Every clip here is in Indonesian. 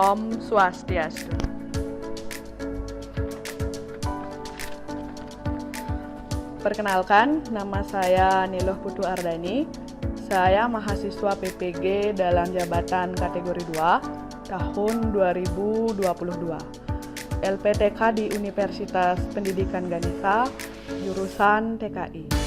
Om Swastiastu. Perkenalkan, nama saya Niluh Putu Ardani. Saya mahasiswa PPG dalam jabatan kategori 2 tahun 2022. LPTK di Universitas Pendidikan Ganesha, jurusan TKI.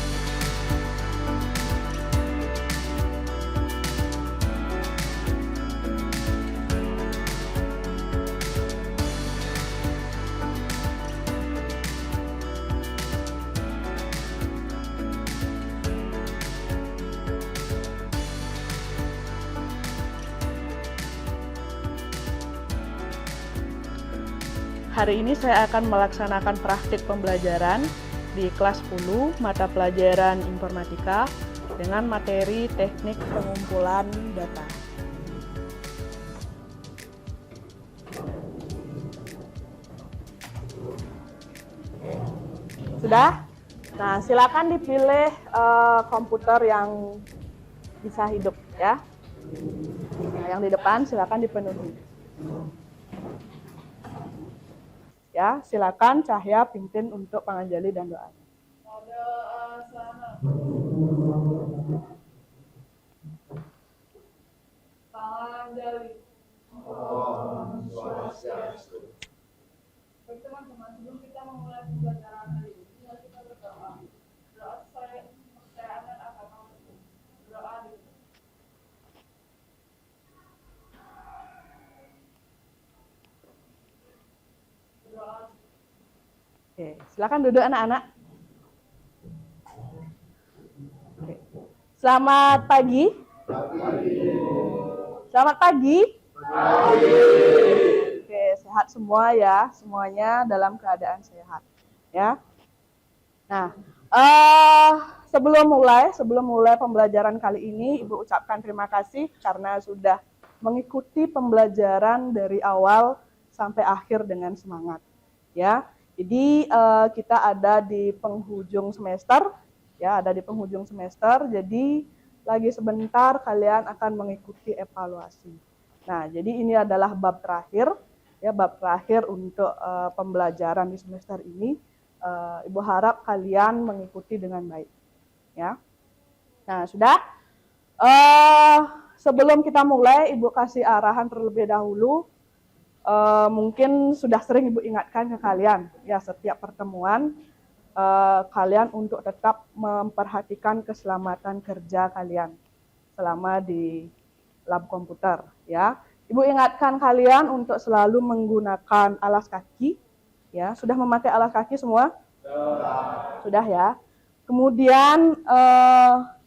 Hari ini saya akan melaksanakan praktik pembelajaran di kelas 10 mata pelajaran informatika dengan materi teknik pengumpulan data. Sudah? Nah, silakan dipilih komputer yang bisa hidup ya. Nah, yang di depan silakan dipenuhi. Ya, silakan Cahya pimpin untuk panganjali dan doa. Panganjali. Om Swastiastu. Baik teman-teman, sebelum kita memulai pembelajaran kali ini, kita berdoa. Doa supaya kepercayaan agama Muslim. Doa dulu. Oke, silakan duduk anak-anak. Oke. Selamat pagi. Selamat pagi. Oke, sehat semua ya, semuanya dalam keadaan sehat, ya. Nah, sebelum mulai pembelajaran kali ini, Ibu ucapkan terima kasih karena sudah mengikuti pembelajaran dari awal sampai akhir dengan semangat, ya. Jadi kita ada di penghujung semester, ya, Jadi lagi sebentar kalian akan mengikuti evaluasi. Nah, jadi ini adalah bab terakhir, ya, bab terakhir untuk pembelajaran di semester ini. Ibu harap kalian mengikuti dengan baik, ya. Nah, sudah. Sebelum kita mulai, Ibu kasih arahan terlebih dahulu. Mungkin sudah sering Ibu ingatkan ke kalian, ya, setiap pertemuan kalian untuk tetap memperhatikan keselamatan kerja kalian selama di lab komputer, ya. Ibu ingatkan kalian untuk selalu menggunakan alas kaki, ya. Sudah memakai alas kaki semua? Sudah ya. Kemudian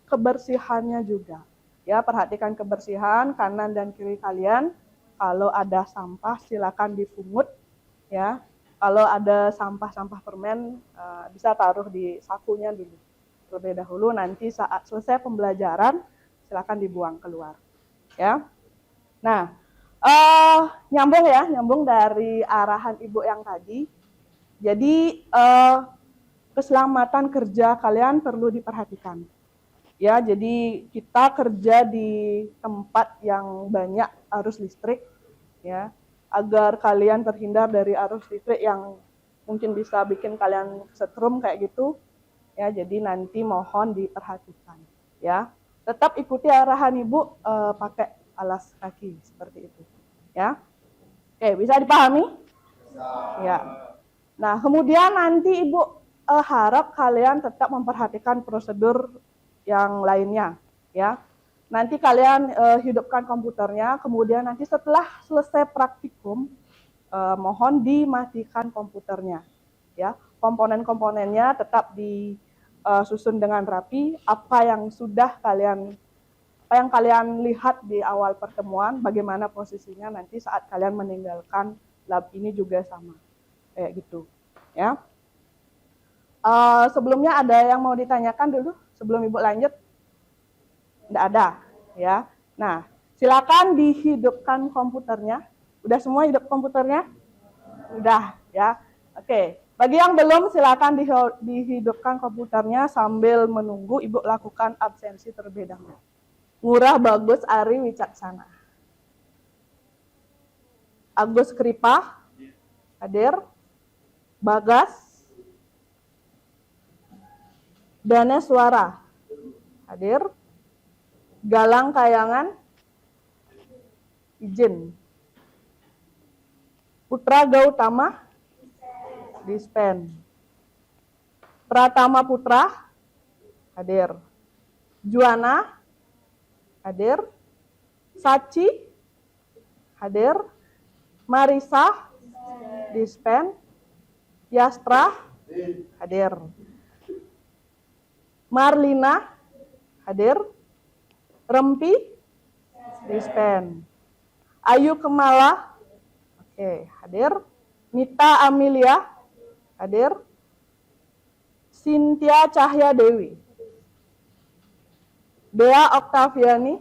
kebersihannya juga, ya, perhatikan kebersihan kanan dan kiri kalian. Kalau ada sampah silakan dipungut, ya. Kalau ada sampah-sampah permen bisa taruh di sakunya dulu terlebih dahulu. Nanti saat selesai pembelajaran silakan dibuang keluar, ya. Nah, nyambung dari arahan Ibu yang tadi. Jadi keselamatan kerja kalian perlu diperhatikan. Ya, jadi kita kerja di tempat yang banyak arus listrik, ya, agar kalian terhindar dari arus listrik yang mungkin bisa bikin kalian setrum kayak gitu, ya. Jadi nanti mohon diperhatikan, ya. Tetap ikuti arahan Ibu, pakai alas kaki seperti itu, ya. Oke, bisa dipahami? Ya. Nah, kemudian nanti Ibu harap kalian tetap memperhatikan prosedur yang lainnya, ya. Nanti kalian hidupkan komputernya, kemudian nanti setelah selesai praktikum, mohon dimatikan komputernya, ya. Komponen-komponennya tetap disusun dengan rapi. Apa yang kalian lihat di awal pertemuan, bagaimana posisinya nanti saat kalian meninggalkan lab ini juga sama, kayak gitu, ya. Sebelumnya ada yang mau ditanyakan dulu sebelum Ibu lanjut? Tidak ada, ya. Nah, silakan dihidupkan komputernya. Udah semua hidup komputernya? Udah, ya. Oke. Bagi yang belum, silakan dihidupkan komputernya sambil menunggu Ibu lakukan absensi terlebih dahulu. Murah, bagus, Ari, wicaksana. Agus Kripah, hadir. Bagas, Daneswara, hadir. Galang Kayangan, izin. Putra Gautama, dispen. Pratama Putra, hadir. Juana, hadir. Sachi, hadir. Marisa, dispen. Yastra, hadir. Marlina, hadir. Rempi, dispen. Ayu Kemala, oke, hadir. Nita Amelia, hadir. Cynthia Cahya Dewi. Dea Oktaviani.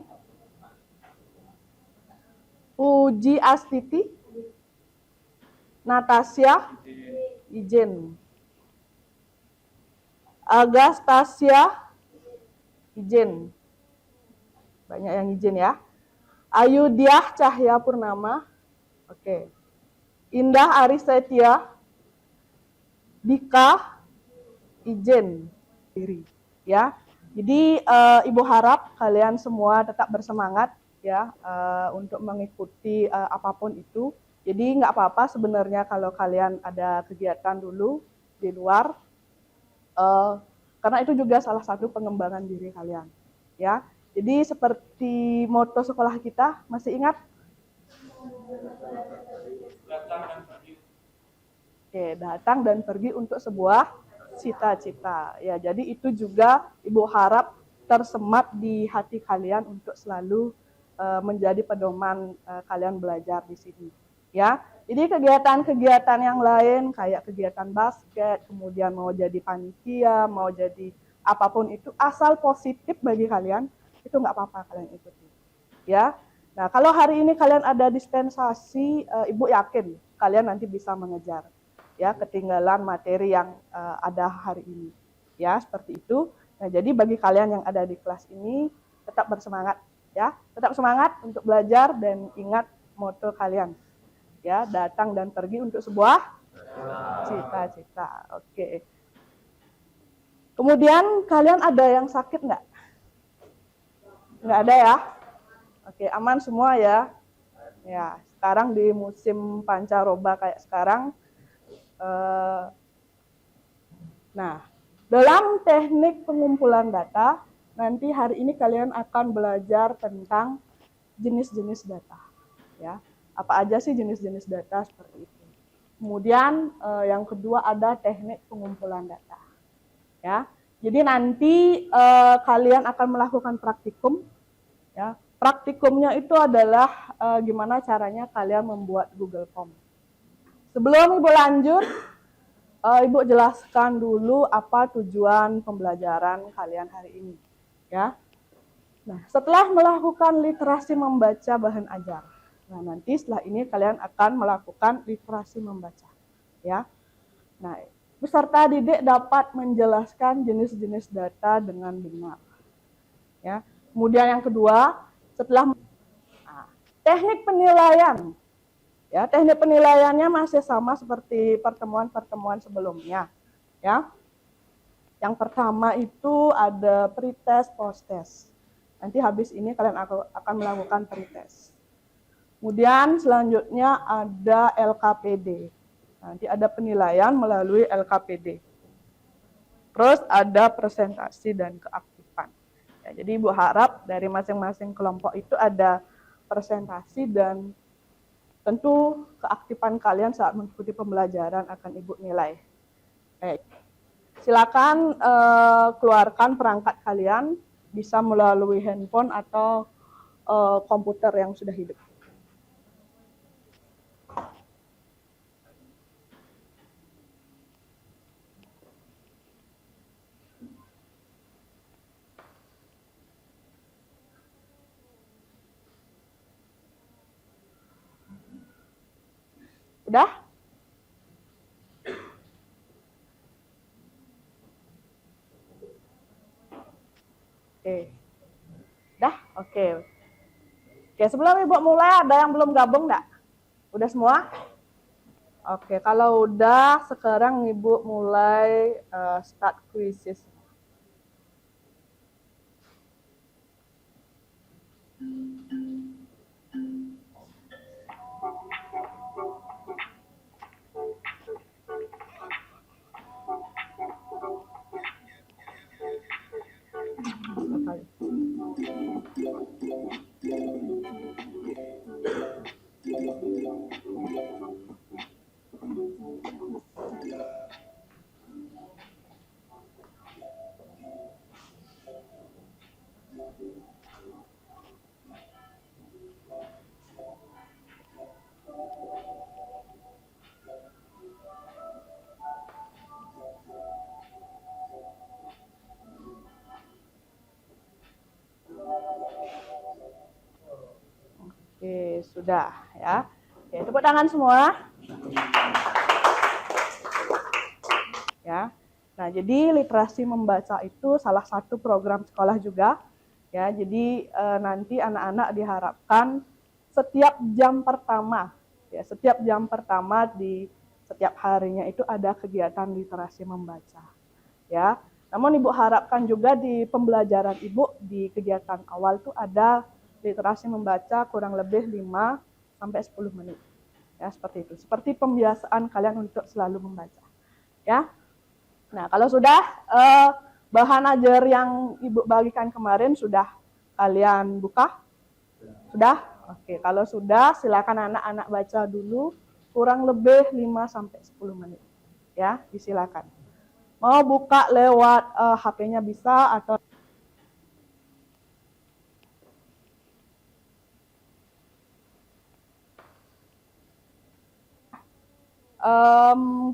Puji Astiti. Natasha, izin. Agastasia, izin. Banyak yang izin ya. Ayudiah Cahya Purnama, oke. Indah Arisetia, Dika, izin diri ya. Jadi Ibu harap kalian semua tetap bersemangat ya untuk mengikuti apapun itu. Jadi nggak apa-apa sebenarnya kalau kalian ada kegiatan dulu di luar, karena itu juga salah satu pengembangan diri kalian, ya. Jadi seperti moto sekolah kita, masih ingat? Oke, datang dan pergi untuk sebuah cita-cita. Ya, jadi itu juga Ibu harap tersemat di hati kalian untuk selalu menjadi pedoman kalian belajar di sini. Ya, jadi kegiatan-kegiatan yang lain kayak kegiatan basket, kemudian mau jadi panitia, mau jadi apapun itu, asal positif bagi kalian, itu nggak apa-apa kalian ikuti. Ya, nah kalau hari ini kalian ada dispensasi, Ibu yakin kalian nanti bisa mengejar, ya ketinggalan materi yang ada hari ini. Ya, seperti itu. Nah, jadi bagi kalian yang ada di kelas ini tetap bersemangat, ya, tetap semangat untuk belajar dan ingat moto kalian. Ya, datang dan pergi untuk sebuah cita-cita. Oke. Kemudian kalian ada yang sakit nggak? Nggak ada ya? Oke, aman semua ya? Ya, sekarang di musim pancaroba kayak sekarang. Nah, dalam teknik pengumpulan data, nanti hari ini kalian akan belajar tentang jenis-jenis data. Ya. Apa aja sih jenis-jenis data seperti itu. Kemudian yang kedua ada teknik pengumpulan data. Ya, jadi nanti kalian akan melakukan praktikum. Ya, praktikumnya itu adalah gimana caranya kalian membuat Google Form. Sebelum Ibu lanjut, Ibu jelaskan dulu apa tujuan pembelajaran kalian hari ini. Ya, nah setelah melakukan literasi membaca bahan ajar. Nah, nanti setelah ini kalian akan melakukan literasi membaca. Ya. Nah, peserta didik dapat menjelaskan jenis-jenis data dengan benar. Ya. Kemudian yang kedua, setelah teknik penilaian. Ya, teknik penilaiannya masih sama seperti pertemuan-pertemuan sebelumnya. Ya. Yang pertama itu ada pretest, post-test. Nanti habis ini kalian akan melakukan pretest. Kemudian selanjutnya ada LKPD. Nanti ada penilaian melalui LKPD. Terus ada presentasi dan keaktifan. Ya, jadi Ibu harap dari masing-masing kelompok itu ada presentasi dan tentu keaktifan kalian saat mengikuti pembelajaran akan Ibu nilai. Silakan keluarkan perangkat kalian, bisa melalui handphone atau komputer yang sudah hidup. Udah? Oke. Udah? Oke. Oke, sebelum Ibu mulai ada yang belum gabung enggak? Udah semua? Oke, kalau udah, sekarang Ibu mulai start quizzes. Oke, sudah ya. Oke, tepuk tangan semua. Ya. Nah, jadi literasi membaca itu salah satu program sekolah juga. Ya, jadi nanti anak-anak diharapkan setiap jam pertama, ya, setiap jam pertama di setiap harinya itu ada kegiatan literasi membaca. Ya. Namun Ibu harapkan juga di pembelajaran Ibu di kegiatan awal itu ada literasi membaca kurang lebih 5 sampai 10 menit. Ya, seperti itu. Seperti pembiasaan kalian untuk selalu membaca. Ya. Nah, kalau sudah bahan ajar yang Ibu bagikan kemarin sudah kalian buka? Sudah? Oke, kalau sudah silakan anak-anak baca dulu kurang lebih 5 sampai 10 menit. Ya, disilakan. Mau buka lewat HP-nya bisa atau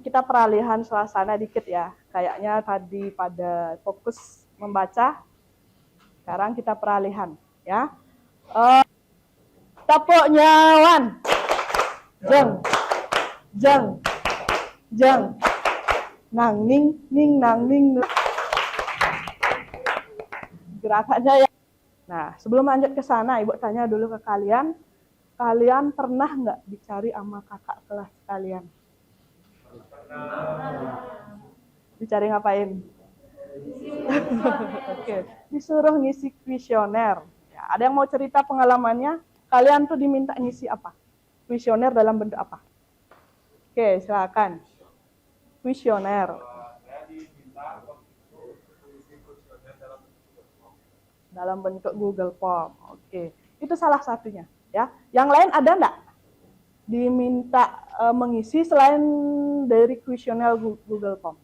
kita peralihan suasana dikit ya. Kayaknya tadi pada fokus membaca, sekarang kita peralihan ya. Tepuk nyawan, jeng, jeng, jeng, nang ning, nang ning. Gerakannya ya. Nah, sebelum lanjut ke sana, Ibu tanya dulu ke kalian, kalian pernah nggak dicari sama kakak kelas kalian? Dicari ngapain? Oke, disuruh ngisi kuesioner. Ya, ada yang mau cerita pengalamannya? Kalian tuh diminta ngisi apa? Kuesioner dalam bentuk apa? Oke, silakan. Kuesioner. Dalam bentuk Google Form. Oke, itu salah satunya. Ya, yang lain ada enggak? Diminta mengisi selain dari kuesioner Google Form.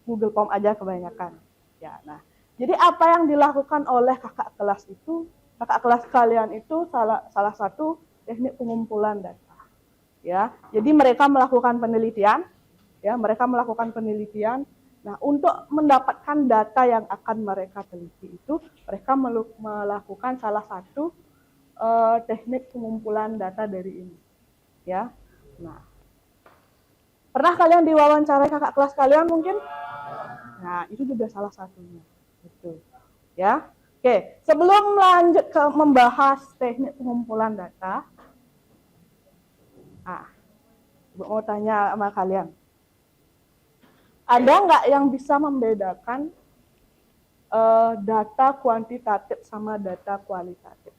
Google Form aja kebanyakan. Ya, nah, jadi apa yang dilakukan oleh kakak kelas itu, kakak kelas kalian itu salah satu teknik pengumpulan data. Ya, jadi mereka melakukan penelitian, ya, mereka melakukan penelitian. Nah, untuk mendapatkan data yang akan mereka teliti itu, mereka melakukan salah satu teknik pengumpulan data dari ini. Ya, nah, pernah kalian diwawancarai kakak kelas kalian mungkin? Nah, itu juga salah satunya. Gitu. Ya. Oke, sebelum lanjut ke membahas teknik pengumpulan data, mau tanya sama kalian. Ada nggak yang bisa membedakan data kuantitatif sama data kualitatif?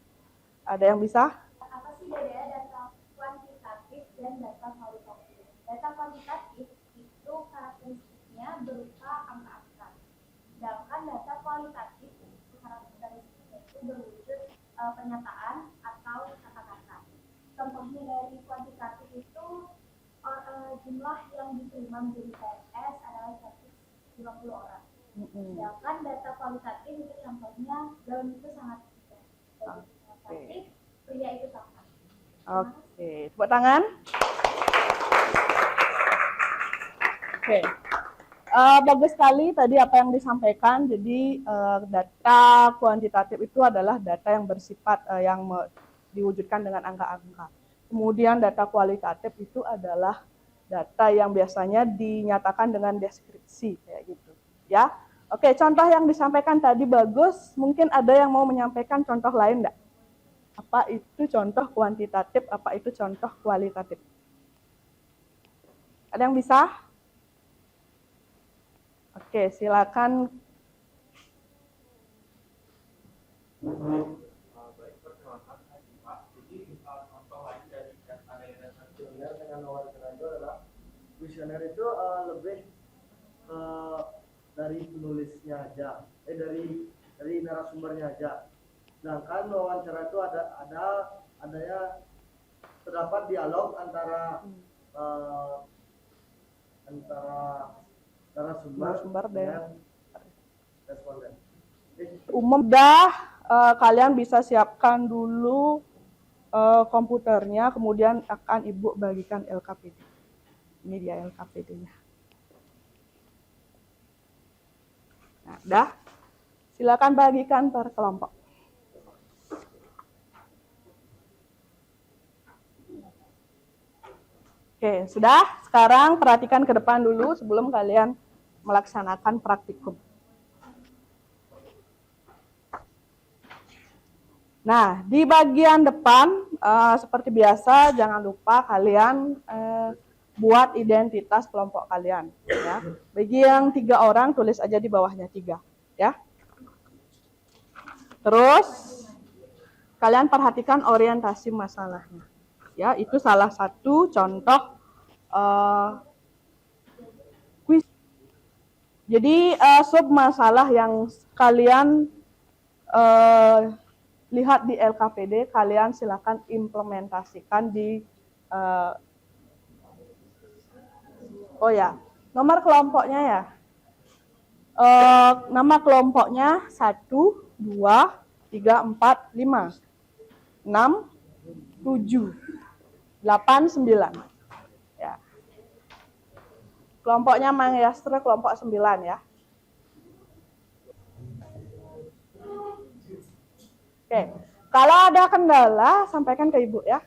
Ada yang bisa? Apa sih bedanya data kuantitatif dan data kualitatif? Data kuantitatif itu karakteristiknya berupa angka-angka. Sedangkan data kualitatif itu karakteristiknya itu berwujud pernyataan atau kata-kata. Contohnya dari kuantitatif itu jumlah yang diterima menjadi PNS adalah 150 orang. Sedangkan data kualitatif itu contohnya dalam itu sangat kecil. Pria itu sama. Oke, tepuk tangan. Oke, bagus sekali tadi apa yang disampaikan. Jadi data kuantitatif itu adalah data yang bersifat yang diwujudkan dengan angka-angka. Kemudian data kualitatif itu adalah data yang biasanya dinyatakan dengan deskripsi kayak gitu. Ya, oke. Contoh yang disampaikan tadi bagus. Mungkin ada yang mau menyampaikan contoh lain enggak? Apa itu contoh kuantitatif, apa itu contoh kualitatif? Ada yang bisa? Oke, silakan. Baik, perkenalkan saya Pak. Jadi contoh lain dari kuesioner dengan wawancara itu adalah kuesioner itu lebih dari penulisnya aja, dari narasumbernya aja. Sedangkan wawancara itu adanya terdapat dialog antara narasumber dengan responden. Umum dah, kalian bisa siapkan dulu komputernya, kemudian akan Ibu bagikan LKPD. Ini dia LKPD-nya. Nah, dah. Silakan bagikan per kelompok. Oke, sudah. Sekarang perhatikan ke depan dulu sebelum kalian melaksanakan praktikum. Nah, di bagian depan, seperti biasa, jangan lupa kalian buat identitas kelompok kalian. Ya. Bagi yang 3 orang, tulis aja di bawahnya 3. Ya. Terus, kalian perhatikan orientasi masalahnya. Ya, itu salah satu contoh kuis. Jadi, sub masalah yang kalian lihat di LKPD, kalian silakan implementasikan di nomor kelompoknya ya. Nama kelompoknya 1, 2, 3, 4, 5, 6, 7, 8, 9. Ya. Kelompoknya Mangyastra kelompok 9 ya. Oke, kalau ada kendala, sampaikan ke Ibu ya.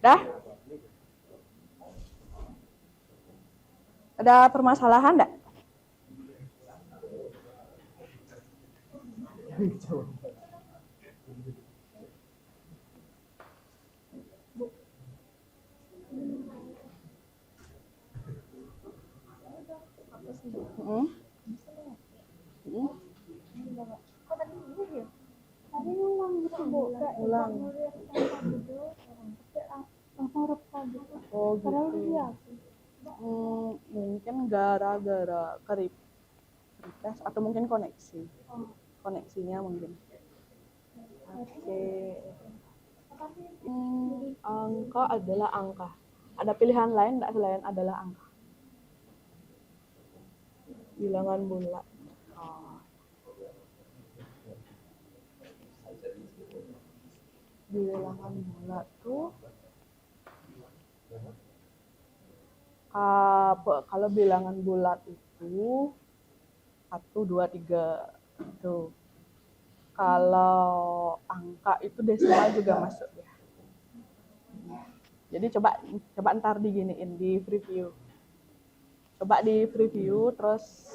Dah? Ada permasalahan enggak? Ulang. Oh gitu. Mungkin gara-gara request atau mungkin koneksinya mungkin. Oke. Angka adalah angka. Ada pilihan lain enggak selain adalah angka? Bilangan bulat. Bilangan bulat tuh kalau bilangan bulat itu 1, 2, 3 itu. Kalau angka itu desimal juga masuk ya. Jadi coba ntar diginiin di preview. Coba di preview terus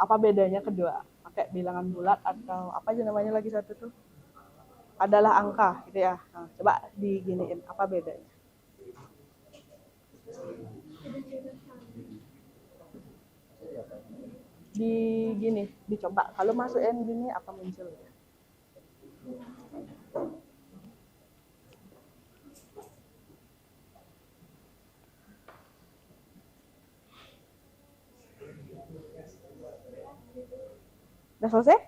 apa bedanya kedua? Pakai bilangan bulat atau apa aja namanya lagi satu tuh? Adalah angka gitu ya. Nah, coba diginiin apa bedanya? Dicoba. Kalau masukin gini apa muncul ya? Udah selesai?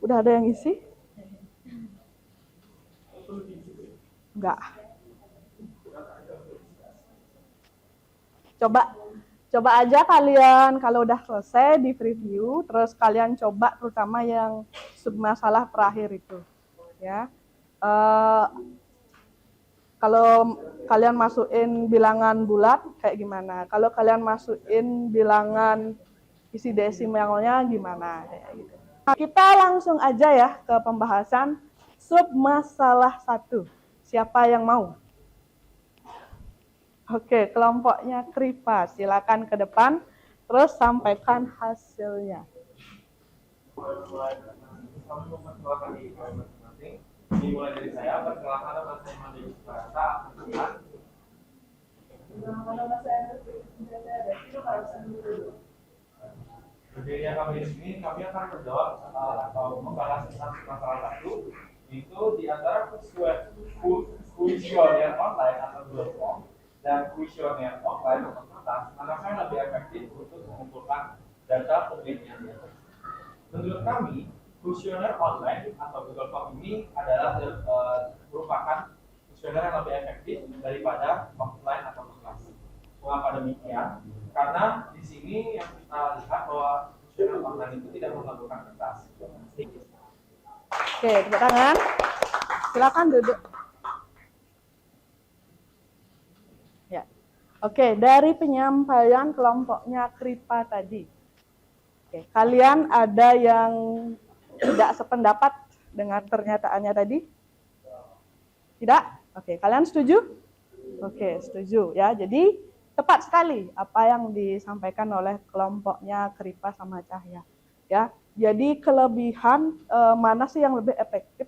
Udah ada yang isi? Enggak. Coba aja kalian kalau udah selesai di preview, terus kalian coba terutama yang submasalah terakhir itu, ya. Kalau kalian masukin bilangan bulat kayak gimana? Kalau kalian masukin bilangan isi desimalnya gimana? Kayak gitu. Nah, kita langsung aja ya ke pembahasan submasalah 1. Siapa yang mau? Oke, kelompoknya Kripa, silakan ke depan, terus sampaikan hasilnya. Kami memperkenalkan diri kami masing-masing. Dimulai dari saya, perkenalkan nama saya Mandi Suprata. Nama saya Berdirinya kami di sini, kami akan menjawab atau membahas tentang masalah satu, itu di antara kuesioner online atau Google Form dan kuesioner offline atau kertas, manakah yang lebih efektif untuk mengumpulkan data publik yang biasa. Menurut kami, kuesioner online atau Google Form ini adalah merupakan kuesioner yang lebih efektif daripada offline atau kertas. Mengapa demikian? Karena di sini yang kita lihat bahwa kuesioner online itu tidak memerlukan kertas. Oke, tepuk tangan. Silakan duduk. Ya. Oke, dari penyampaian kelompoknya Kripa tadi. Oke, kalian ada yang tidak sependapat dengan pernyataannya tadi? Tidak? Oke, kalian setuju? Oke, setuju ya. Jadi tepat sekali apa yang disampaikan oleh kelompoknya Kripa sama Cahya. Ya, jadi kelebihan mana sih yang lebih efektif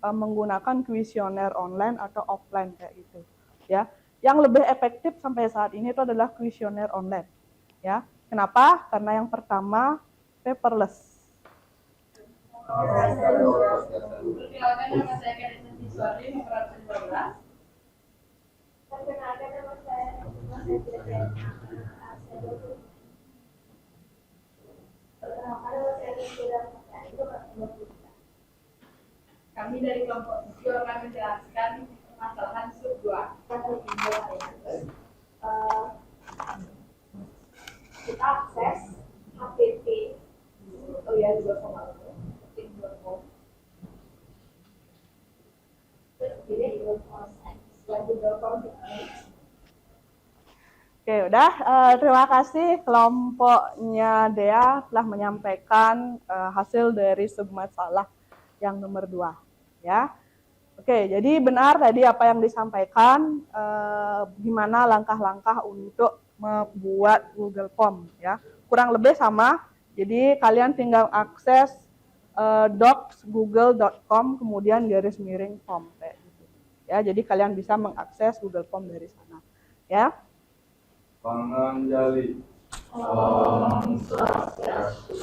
menggunakan kuesioner online atau offline kayak gitu? Ya, yang lebih efektif sampai saat ini itu adalah kuesioner online. Ya, kenapa? Karena yang pertama paperless. Perkenalkan nama saya Kadek Siswadi, Memperhatikan 12. Perkenalkan nama saya Perkenalkan nama saya Kami dari kelompok 7 akan menjelaskan permasalahan sub 2. Kita akses HTTP Google Form jadi Google Form dan Google Form. Oke, udah. Terima kasih kelompoknya Dea telah menyampaikan hasil dari submasalah yang nomor 2. Ya, oke. Jadi benar tadi apa yang disampaikan. Gimana langkah-langkah untuk membuat Google Form? Ya, kurang lebih sama. Jadi kalian tinggal akses docs.google.com kemudian _form kayak gitu. Ya, jadi kalian bisa mengakses Google Form dari sana. Ya. Pangan Jali. Om Swastiastu.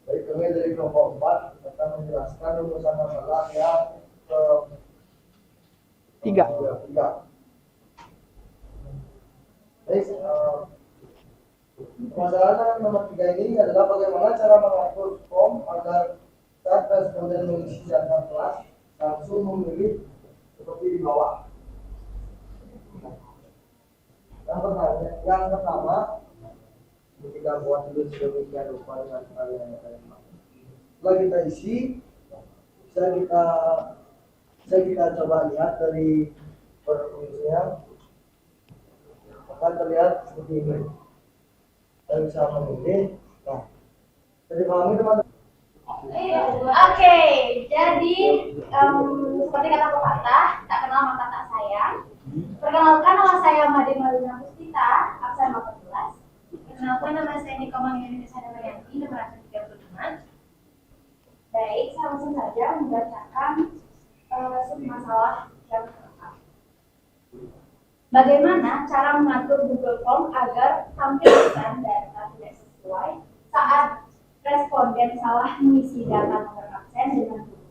Baik, kami dari kelompok 4 akan menjelaskan rumusan masalah yang Tiga. Baik, permasalahan nomor 3 ini adalah bagaimana cara mengatur form agar saat responden mengisi data kelas langsung memilih seperti di bawah. Yang pertama, kita buat dulu sedemikian rupa dengan kalian yang kalian mau. Setelah kita isi, bisa kita coba lihat dari perfungsinya, akan terlihat seperti ini. Kita bisa memilih. Nah, jadi pahami teman-teman. Oke, jadi seperti kata pepatah, tak kenal maka tak sayang. Perkenalkan, nama saya Made Malina Puspita, absen 14. Perkenalkan, nama saya Niko Mangyani Sadamayanti, nomor absen 35. Baik, saya langsung saja membacakan submasalah yang pertama. Bagaimana cara mengatur Google Form agar tampil pesan data tidak sesuai saat responden salah mengisi data nomor absen dengan huruf?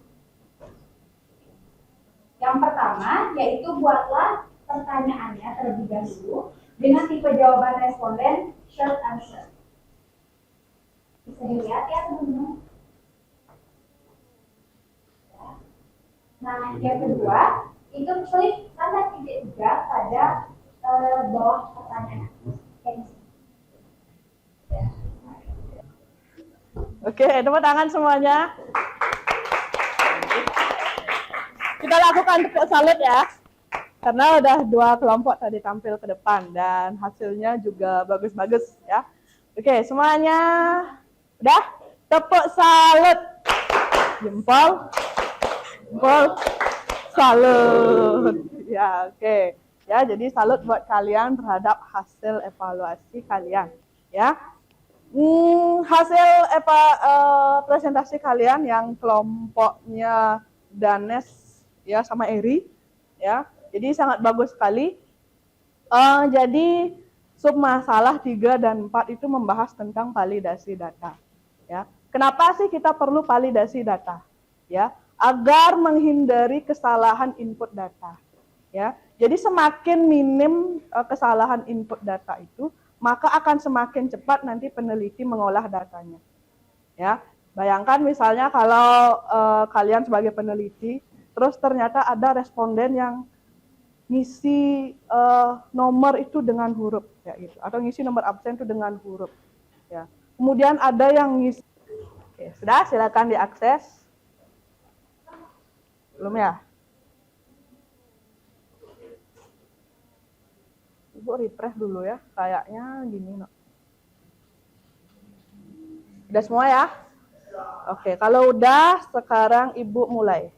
Yang pertama, yaitu buatlah pertanyaannya terlebih dahulu dengan tipe jawaban responden short answer. Bisa dilihat ya teman-teman. Nah, yang kedua, itu klik tanda titik 3 pada bawah pertanyaan. Oke, tepuk tangan semuanya. Kita lakukan tepuk salut ya. Karena udah 2 kelompok tadi tampil ke depan dan hasilnya juga bagus-bagus ya. Oke, semuanya udah? Tepuk salut. Jempol. Jempol. Salut. Ya, oke. Ya, jadi salut buat kalian terhadap hasil evaluasi kalian ya. Hasil presentasi kalian yang kelompoknya Danes ya sama Eri ya, jadi sangat bagus sekali. Jadi sub masalah 3 dan 4 itu membahas tentang validasi data ya. Kenapa sih kita perlu validasi data ya? Agar menghindari kesalahan input data ya. Jadi semakin minim kesalahan input data itu, maka akan semakin cepat nanti peneliti mengolah datanya. Ya, bayangkan misalnya kalau kalian sebagai peneliti, terus ternyata ada responden yang ngisi nomor itu dengan huruf, ya gitu, atau ngisi nomor absen itu dengan huruf. Ya, kemudian ada yang ngisi. Oke, sudah, silakan diakses. Belum ya? Ibu refresh dulu ya, kayaknya gini. No. Udah semua ya? Oke, kalau udah, sekarang Ibu mulai.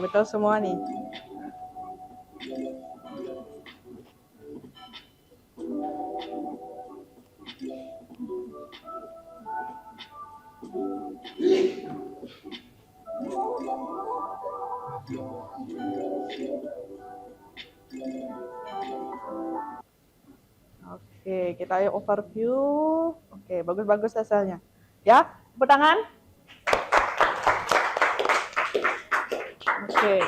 Betul semua nih. Oke, kita ayo overview. Oke, bagus-bagus hasilnya. Ya, tepuk tangan. Oke.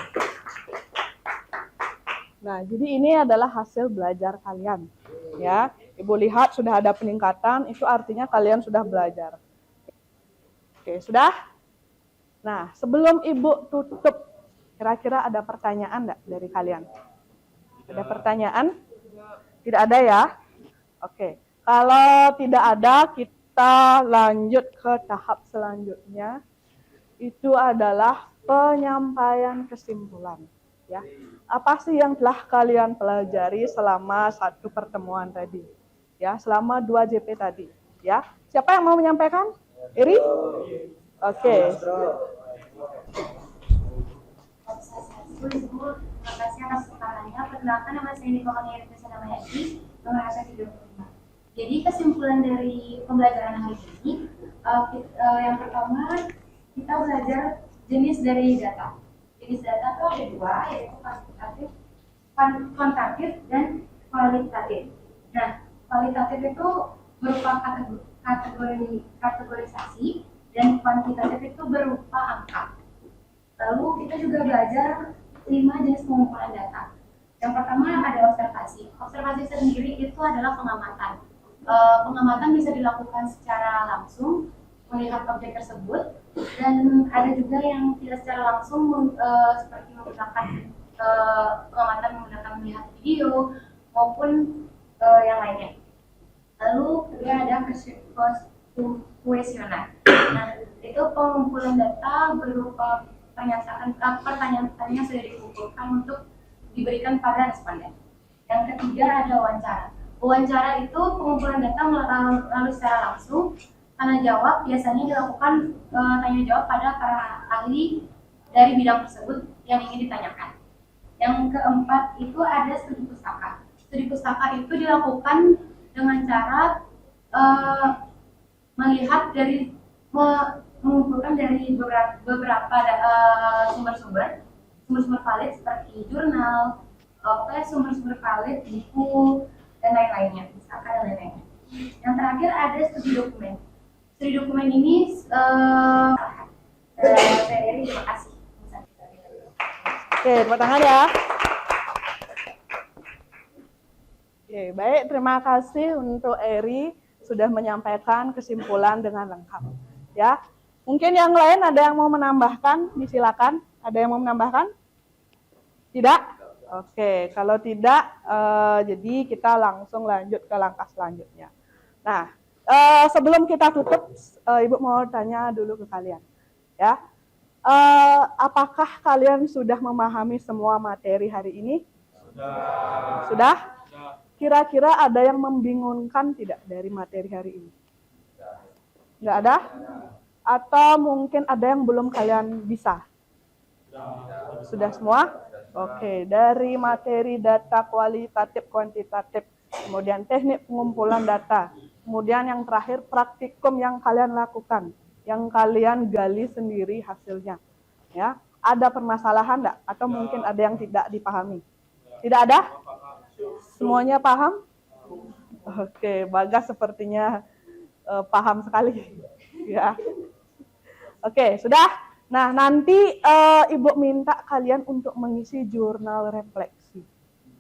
Nah, jadi ini adalah hasil belajar kalian. Ya, Ibu lihat sudah ada peningkatan, itu artinya kalian sudah belajar. Oke, sudah? Nah, sebelum Ibu tutup, kira-kira ada pertanyaan enggak dari kalian? Ada pertanyaan? Tidak ada ya? Oke, kalau tidak ada, kita lanjut ke tahap selanjutnya. Itu adalah penyampaian kesimpulan. Ya, apa sih yang telah kalian pelajari selama 1 pertemuan tadi? Ya, selama 2 JP tadi. Ya, siapa yang mau menyampaikan? Iri? Oke. Terima kasih atas keterangannya. Perkenalkan, nama saya Nikola Nirvana Namayati, nomor ASA 35. Jadi kesimpulan dari pembelajaran hari ini, yang pertama kita belajar jenis dari data. Jenis data itu ada 2, yaitu kuantitatif dan kualitatif. Nah, kualitatif itu berupa kategorisasi dan kuantitatif itu berupa angka. Lalu kita juga belajar 5 jenis pengumpulan data. Yang pertama ada observasi. Observasi sendiri itu adalah pengamatan. Pengamatan bisa dilakukan secara langsung, melihat objek tersebut, dan ada juga yang tidak secara langsung seperti menggunakan pengamatan menggunakan melihat video maupun yang lainnya. Lalu kedua ada kuesioner. Nah, itu pengumpulan data berupa pertanyaan-pertanyaan sudah dikumpulkan untuk diberikan pada responden. Yang ketiga ada wawancara. Wawancara itu pengumpulan data melalui secara langsung. Tanya jawab biasanya dilakukan tanya jawab pada para ahli dari bidang tersebut yang ingin ditanyakan. Yang keempat itu ada studi pustaka. Studi pustaka itu dilakukan dengan cara melihat dari mengumpulkan dari beberapa sumber-sumber valid seperti jurnal, sumber-sumber valid, buku, dan lain-lainnya, misalkan dan lain-lainnya. Yang terakhir ada studi dokumen. Studi dokumen ini dari terima kasih. Oke, tepuk tangan ya. Oke, baik, terima kasih untuk Eri sudah menyampaikan kesimpulan dengan lengkap. Ya, mungkin yang lain ada yang mau menambahkan, disilakan. Ada yang mau menambahkan? Tidak? Oke, kalau tidak, jadi kita langsung lanjut ke langkah selanjutnya. Nah, sebelum kita tutup, Ibu mau tanya dulu ke kalian, ya. Apakah kalian sudah memahami semua materi hari ini? Sudah? Kira-kira ada yang membingungkan tidak dari materi hari ini? Nggak ada? Atau mungkin ada yang belum kalian bisa? Sudah semua? Oke, dari materi data kualitatif, kuantitatif, kemudian teknik pengumpulan data, kemudian yang terakhir praktikum yang kalian lakukan, yang kalian gali sendiri hasilnya. Ya, ada permasalahan enggak? Atau mungkin ada yang tidak dipahami? Tidak ada? Semuanya paham? Oke, Bagas sepertinya paham sekali. Ya. Oke, sudah? Nah, nanti Ibu minta kalian untuk mengisi jurnal refleksi.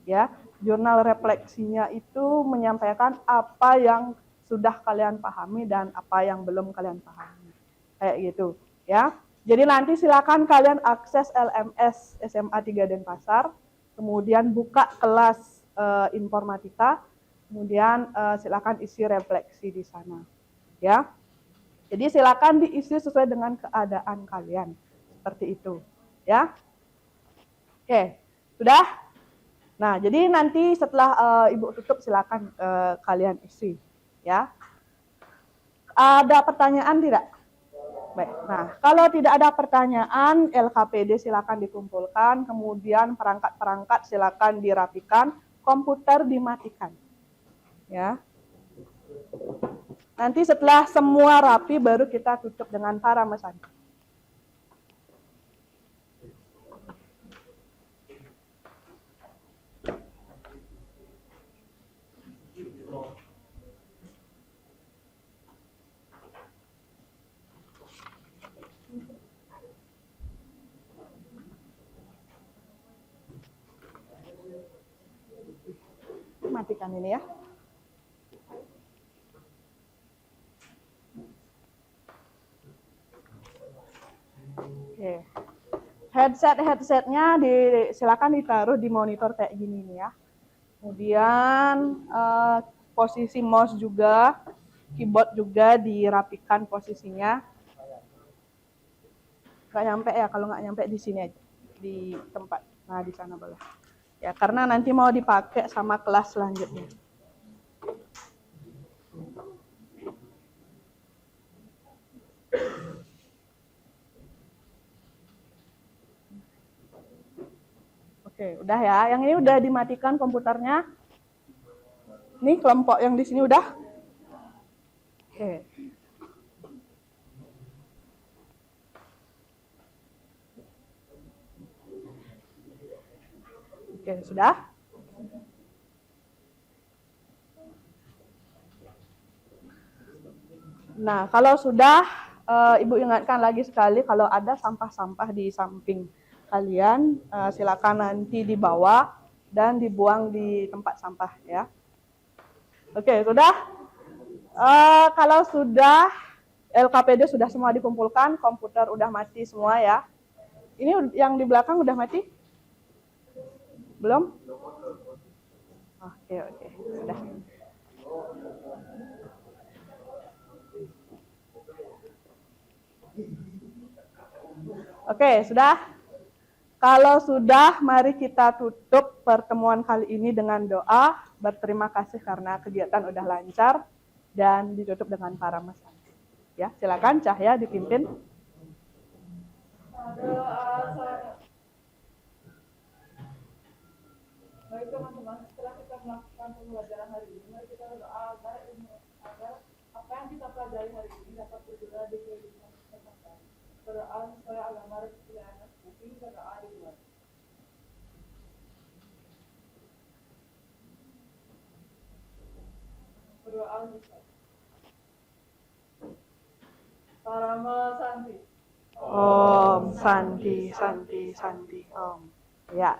Ya, jurnal refleksinya itu menyampaikan apa yang sudah kalian pahami dan apa yang belum kalian pahami. Kayak gitu, ya. Jadi nanti silakan kalian akses LMS SMA 3 Denpasar, kemudian buka kelas informatika, kemudian silakan isi refleksi di sana, ya. Jadi silakan diisi sesuai dengan keadaan kalian, seperti itu, ya. Oke, sudah. Nah, jadi nanti setelah Ibu tutup silakan kalian isi, ya. Ada pertanyaan tidak? Baik. Nah, kalau tidak ada pertanyaan, LKPD silakan dikumpulkan, kemudian perangkat-perangkat silakan dirapikan, komputer dimatikan. Ya. Nanti setelah semua rapi baru kita tutup dengan para mesan. Matikan ini ya. Oke. Headsetnya silakan ditaruh di monitor kayak gini nih ya. Kemudian posisi mouse juga, keyboard juga dirapikan posisinya. Nggak nyampe ya, kalau nggak nyampe di sini aja, di tempat. Nah, di sana boleh. Ya, karena nanti mau dipakai sama kelas selanjutnya. Oke, udah ya. Yang ini udah dimatikan komputernya. Nih kelompok yang di sini udah. Oke. Oke, sudah. Nah, kalau sudah, Ibu ingatkan lagi sekali kalau ada sampah-sampah di samping kalian, silakan nanti dibawa dan dibuang di tempat sampah ya. Oke, sudah. Kalau sudah, LKPD sudah semua dikumpulkan, komputer udah mati semua ya. Ini yang di belakang udah mati? Belum? Oke, sudah. Oke, sudah. Kalau sudah, mari kita tutup pertemuan kali ini dengan doa. Berterima kasih karena kegiatan udah lancar dan ditutup dengan para mesan. Ya, silakan Cahya dipimpin. Baik teman-teman, setelah kita melakukan pembelajaran hari ini, mari kita berdoa agar apa yang kita pelajari hari dapat berguna di kehidupan kesehatan. Berdoa sesuai agama dan pilihan tapi berdoa di luar. Berdoa bisa. Parama Santi. Om Santi Santi Santi Om. Ya.